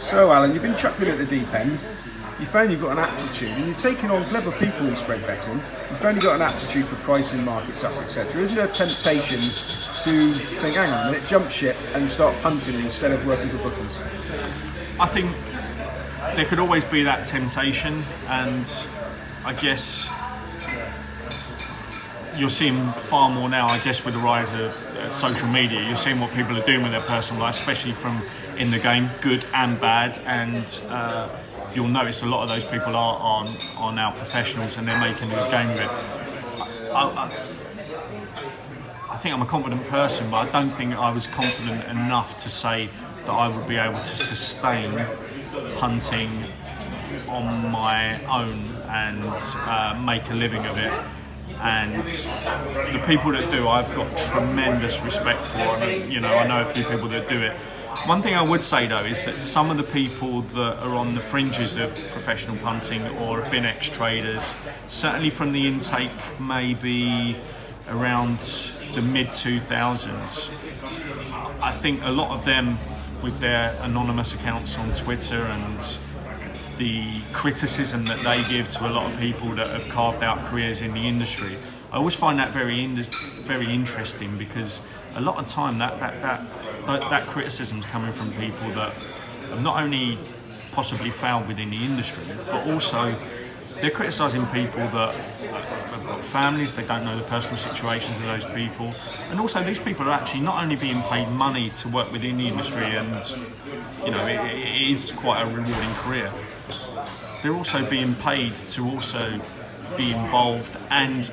So Alan, you've been chucked in at the deep end. You found you've got an aptitude, and you're taking on clever people in spread betting. You found you've got an aptitude for pricing markets up, etc. Is there a temptation to think, hang on a minute, jump ship and start punting instead of working for bookies? I think there could always be that temptation, and I guess you're seeing far more now, I guess, with the rise of social media. You're seeing what people are doing with their personal life, especially from in the game, good and bad, and you'll notice a lot of those people are now professionals and they're making a game of it. I think I'm a confident person, but I don't think I was confident enough to say that I would be able to sustain punting on my own and make a living of it. And the people that do, I've got tremendous respect for. I know a few people that do it. One thing I would say though is that some of the people that are on the fringes of professional punting or have been ex-traders, certainly from the intake maybe around the mid-2000s, I think a lot of them with their anonymous accounts on Twitter and the criticism that they give to a lot of people that have carved out careers in the industry, I always find that very interesting, because a lot of time that criticism is coming from people that have not only possibly failed within the industry, but also they're criticising people that have got families, they don't know the personal situations of those people, and also these people are actually not only being paid money to work within the industry, and it is quite a rewarding career, they're also being paid to also be involved, and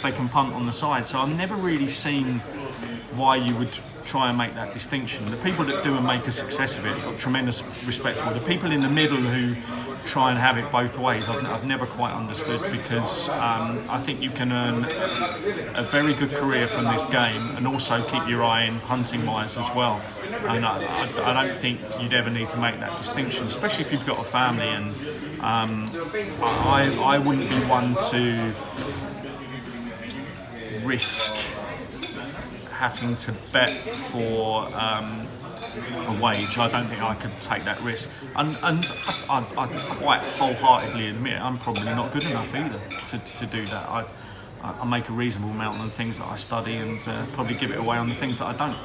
they can punt on the side. So I've never really seen why you would try and make that distinction. The people that do and make a success of it, I've got tremendous respect for. The people in the middle who try and have it both ways, I've never quite understood, because I think you can earn a very good career from this game and also keep your eye in punting wise as well. And I don't think you'd ever need to make that distinction, especially if you've got a family. And I wouldn't be one to risk having to bet for a wage. I don't think I could take that risk, and I quite wholeheartedly admit I'm probably not good enough either to do that. I make a reasonable amount on the things that I study, and probably give it away on the things that I don't.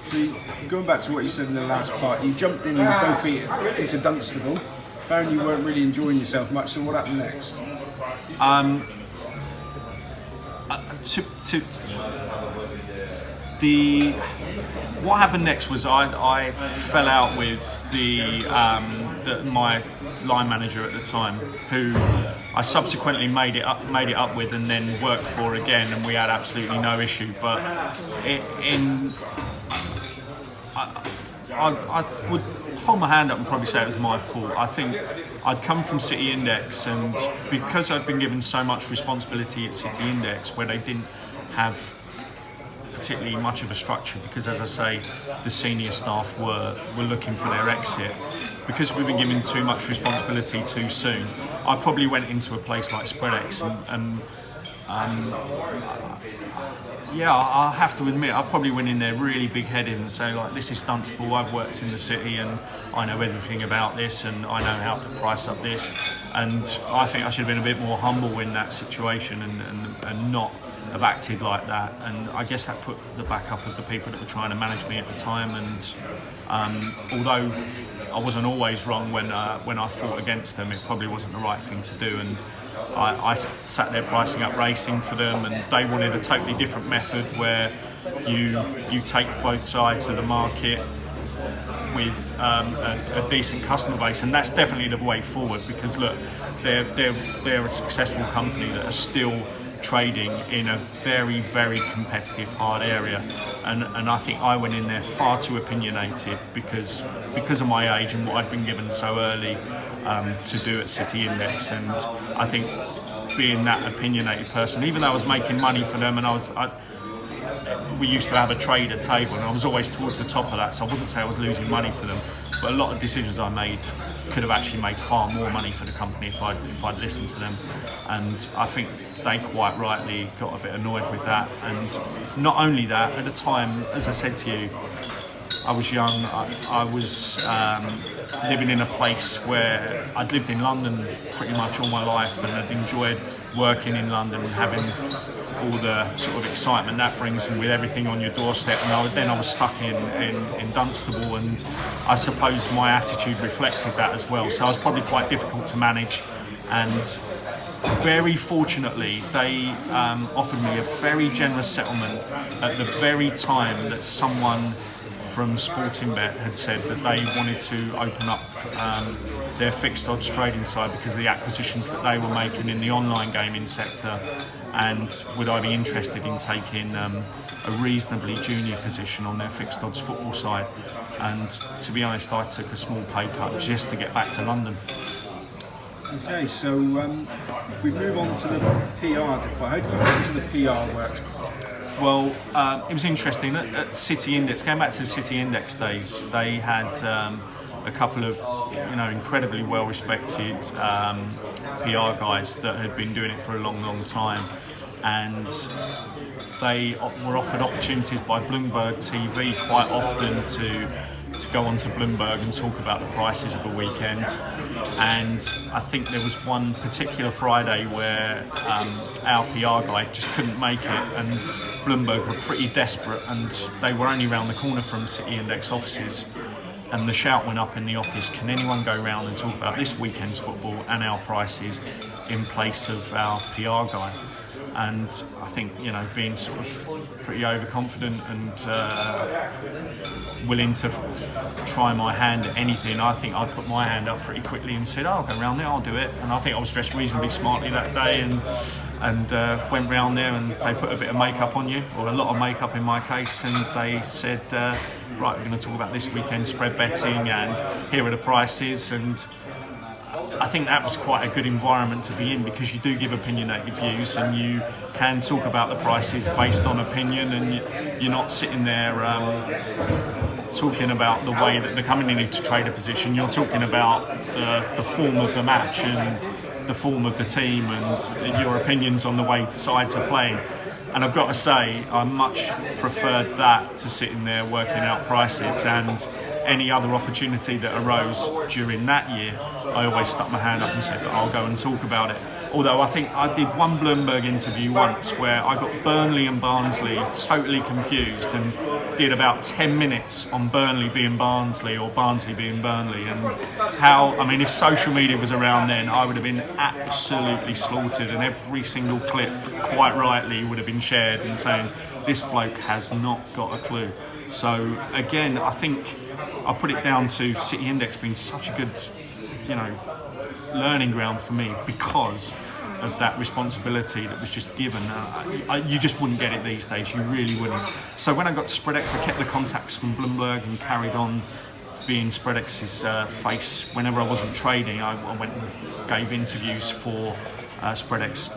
So going back to what you said in the last part, you jumped in with both feet into Dunstable, found you weren't really enjoying yourself much, so what happened next? What happened next was I fell out with my line manager at the time, who I subsequently made it up with and then worked for again, and we had absolutely no issue. But I would hold my hand up and probably say it was my fault. I think I'd come from City Index, and because I'd been given so much responsibility at City Index, where they didn't have particularly much of a structure, because as I say, the senior staff were looking for their exit, because we've been given too much responsibility too soon, I probably went into a place like Spreadex and I have to admit, I probably went in there really big-headed and say, like, this is Dunstable, I've worked in the city and I know everything about this and I know how to price up this. And I think I should have been a bit more humble in that situation and not have acted like that. And I guess that put the back up of the people that were trying to manage me at the time. And although I wasn't always wrong when I fought against them, it probably wasn't the right thing to do. And I sat there pricing up racing for them, and they wanted a totally different method where you take both sides of the market with a decent customer base, and that's definitely the way forward, because look, they're a successful company that are still trading in a very, very competitive, hard area, and I think I went in there far too opinionated because of my age and what I'd been given so early to do at City Index. And I think being that opinionated person, even though I was making money for them, and we used to have a trader table, and I was always towards the top of that, so I wouldn't say I was losing money for them, but a lot of decisions I made could have actually made far more money for the company if I'd listened to them. And I think they quite rightly got a bit annoyed with that. And not only that, at the time, as I said to you, I was young. I was living in a place where I'd lived in London pretty much all my life, and I'd enjoyed working in London and having all the sort of excitement that brings, and with everything on your doorstep. And I was stuck in Dunstable, and I suppose my attitude reflected that as well. So I was probably quite difficult to manage, and very fortunately they offered me a very generous settlement at the very time that someone from Sportingbet had said that they wanted to open up their fixed odds trading side because of the acquisitions that they were making in the online gaming sector, and would I be interested in taking a reasonably junior position on their fixed odds football side. And to be honest, I took a small pay cut just to get back to London. Okay, so we move on to the PR department. How do you get into the PR work? Well, it was interesting. At City Index, going back to the City Index days, they had a couple of, incredibly well-respected PR guys that had been doing it for a long, long time, and they were offered opportunities by Bloomberg TV quite often to go onto Bloomberg and talk about the prices of a weekend. And I think there was one particular Friday where our PR guy just couldn't make it, and Bloomberg were pretty desperate, and they were only round the corner from City Index offices, and the shout went up in the office, can anyone go round and talk about this weekend's football and our prices in place of our PR guy? And I think, being sort of pretty overconfident and willing to try my hand at anything, I think I put my hand up pretty quickly and said, I'll go round there, I'll do it. And I think I was dressed reasonably smartly that day, and went round there, and they put a bit of makeup on you, or a lot of makeup in my case, and they said, right, we're going to talk about this weekend spread betting, and here are the prices. And I think that was quite a good environment to be in, because you do give opinionated views, and you can talk about the prices based on opinion, and you're not sitting there talking about the way that they're coming in to trade a position. You're talking about the form of the match and the form of the team and your opinions on the way sides are playing. And I've got to say, I much preferred that to sitting there working out prices, and any other opportunity that arose during that year, I always stuck my hand up and said that I'll go and talk about it. Although I think I did one Bloomberg interview once where I got Burnley and Barnsley totally confused, and did about 10 minutes on Burnley being Barnsley or Barnsley being Burnley, and if social media was around then, I would have been absolutely slaughtered, and every single clip, quite rightly, would have been shared and saying, this bloke has not got a clue. So again, I think I put it down to City Index being such a good, learning ground for me because of that responsibility that was just given. You just wouldn't get it these days, you really wouldn't. So when I got to Spreadex, I kept the contacts from Bloomberg and carried on being Spreadex's face. Whenever I wasn't trading, I went and gave interviews for Spreadex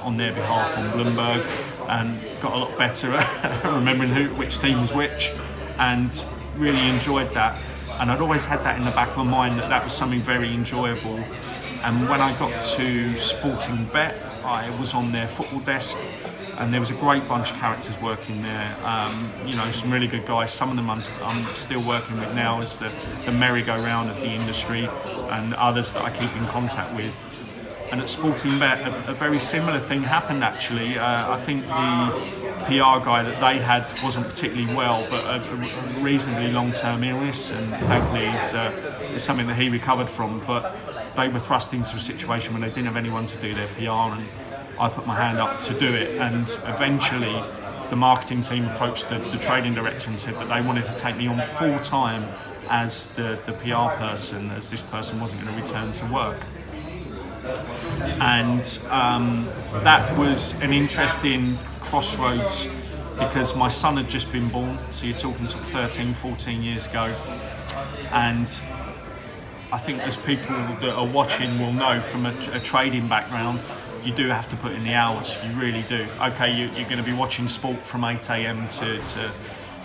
on their behalf on Bloomberg, and got a lot better at remembering which team was which, and really enjoyed that. And I'd always had that in the back of my mind, that was something very enjoyable. And when I got to Sportingbet, I was on their football desk, and there was a great bunch of characters working there. Some really good guys. Some of them I'm still working with now as the merry-go-round of the industry, and others that I keep in contact with. And at Sportingbet, a very similar thing happened actually. I think the PR guy that they had wasn't particularly well, but a reasonably long-term illness, and thankfully it's something that he recovered from. But they were thrust into a situation where they didn't have anyone to do their PR, and I put my hand up to do it. And eventually the marketing team approached the trading director and said that they wanted to take me on full-time as the PR person, as this person wasn't going to return to work. And that was an interesting crossroads, because my son had just been born, so you're talking sort of 13, 14 years ago. And I think as people that are watching will know from a trading background, you do have to put in the hours, you really do. Okay, you're going to be watching sport from 8 a.m. to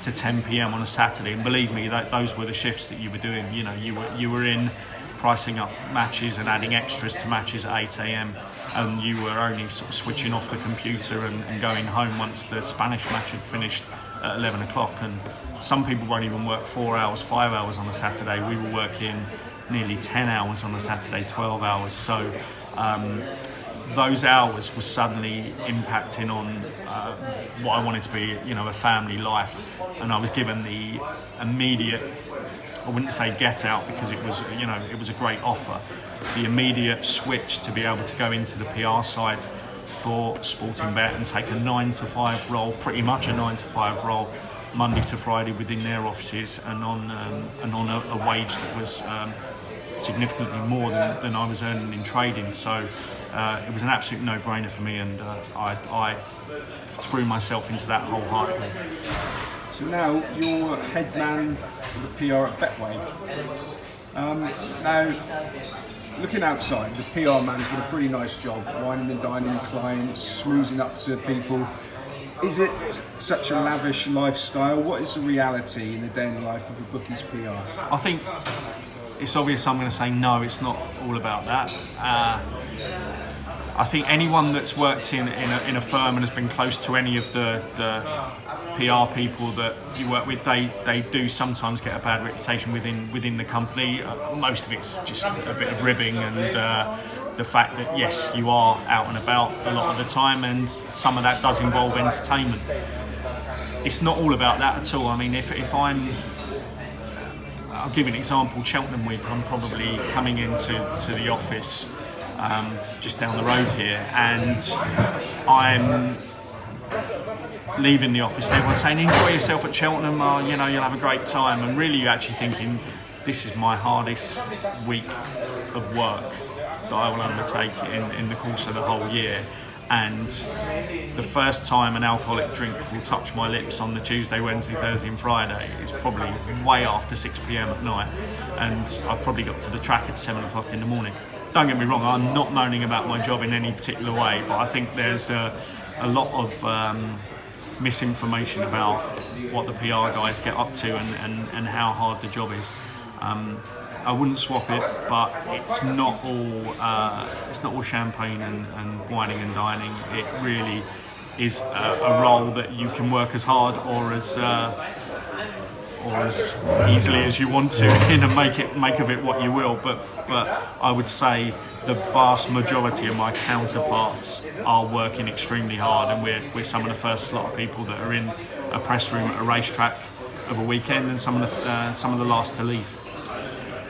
10 p.m. on a Saturday, and believe me, those were the shifts that you were doing. You were in pricing up matches and adding extras to matches at 8 a.m. and you were only sort of switching off the computer and going home once the Spanish match had finished at 11 o'clock. And some people won't even work 4 hours, 5 hours on a Saturday. We were working nearly 10 hours on a Saturday, 12 hours. So those hours were suddenly impacting on what I wanted to be, a family life. And I was given the immediate, I wouldn't say get out because it was, it was a great offer. The immediate switch to be able to go into the PR side for Sportingbet and take a 9 to 5 role, pretty much a 9 to 5 role, Monday to Friday within their offices, and on a wage that was significantly more than I was earning in trading. So it was an absolute no-brainer for me, and I threw myself into that wholeheartedly. So now you're head man for the PR at Betway. Now, looking outside, the PR man's got a pretty nice job, wining and dining clients, schmoozing up to people. Is it such a lavish lifestyle? What is the reality in the day in the life of a bookie's PR? I think it's obvious I'm going to say no, it's not all about that. I think anyone that's worked in a firm and has been close to any of the PR people that you work with, they do sometimes get a bad reputation within the company. Most of it's just a bit of ribbing and the fact that yes, you are out and about a lot of the time, and some of that does involve entertainment. It's not all about that at all. I mean, if I'll give you an example, Cheltenham week, I'm probably coming into the office just down the road here, and I'm leaving the office and everyone's saying enjoy yourself at Cheltenham, you'll have a great time, and really you're actually thinking this is my hardest week of work that I will undertake in the course of the whole year. And the first time an alcoholic drink will touch my lips on the Tuesday, Wednesday, Thursday and Friday is probably way after 6 p.m. at night, and I've probably got to the track at 7 o'clock in the morning. Don't get me wrong, I'm not moaning about my job in any particular way, but I think there's a lot of misinformation about what the PR guys get up to and how hard the job is. I wouldn't swap it, but it's not all champagne and wining and dining. It really is a role that you can work as hard or as easily as you want to and make of it what you will. But I would say the vast majority of my counterparts are working extremely hard, and we're some of the first lot of people that are in a press room at a racetrack of a weekend, and some of the last to leave.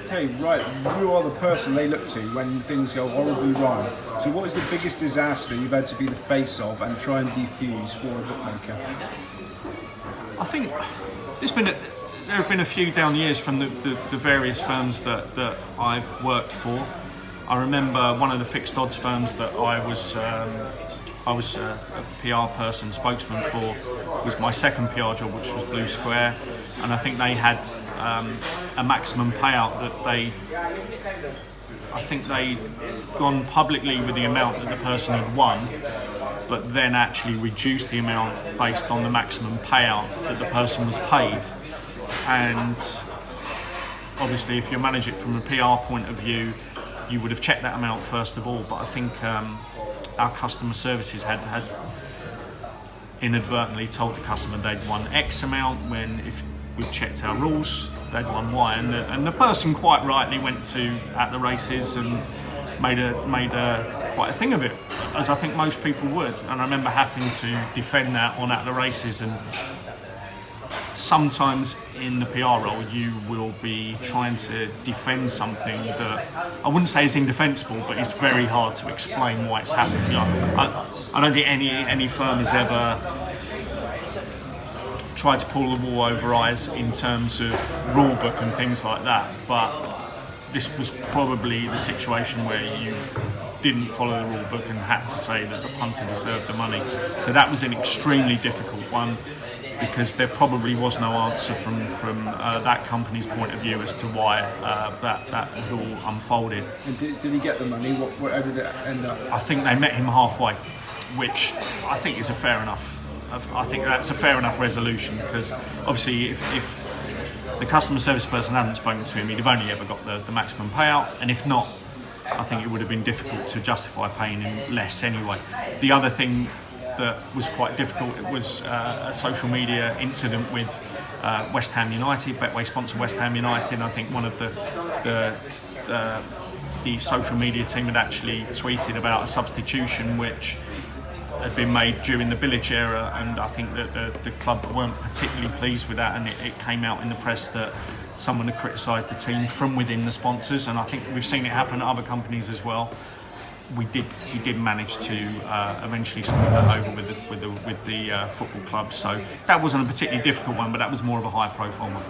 Okay, right, you are the person they look to when things go horribly wrong. So what is the biggest disaster you've had to be the face of and try and defuse for a bookmaker? I think there have been a few down the years from the various firms that I've worked for. I remember one of the fixed odds firms that I was a PR person, spokesman for, was my second PR job, which was Blue Square, and I think they had a maximum payout that they'd gone publicly with the amount that the person had won, but then actually reduced the amount based on the maximum payout that the person was paid. And obviously if you manage it from a PR point of view, you would have checked that amount first of all, but I think our customer services had inadvertently told the customer they'd won X amount, when if we checked our rules, they'd won Y, and the person quite rightly went at the races and made quite a thing of it, as I think most people would. And I remember having to defend that on at the races, and sometimes in the PR role you will be trying to defend something that I wouldn't say is indefensible, but it's very hard to explain why it's happened. I don't think any firm has ever tried to pull the wool over eyes in terms of rule book and things like that, but this was probably the situation where you didn't follow the rule book and had to say that the punter deserved the money. So that was an extremely difficult one, because there probably was no answer from that company's point of view as to why that rule unfolded. And did he get the money? How did it end up? I think they met him halfway, which I think is I think that's a fair enough resolution, because obviously if the customer service person hadn't spoken to him, he'd have only ever got the maximum payout, and if not, I think it would have been difficult to justify paying him less anyway. The other thing that was quite difficult, it was a social media incident with West Ham United. Betway sponsor West Ham United, and I think one of the social media team had actually tweeted about a substitution which had been made during the Village era, and I think that the club weren't particularly pleased with that, and it came out in the press that someone had criticised the team from within the sponsors, and I think we've seen it happen at other companies as well. We did manage to eventually smooth that over with the football club, so that wasn't a particularly difficult one, but that was more of a high profile one.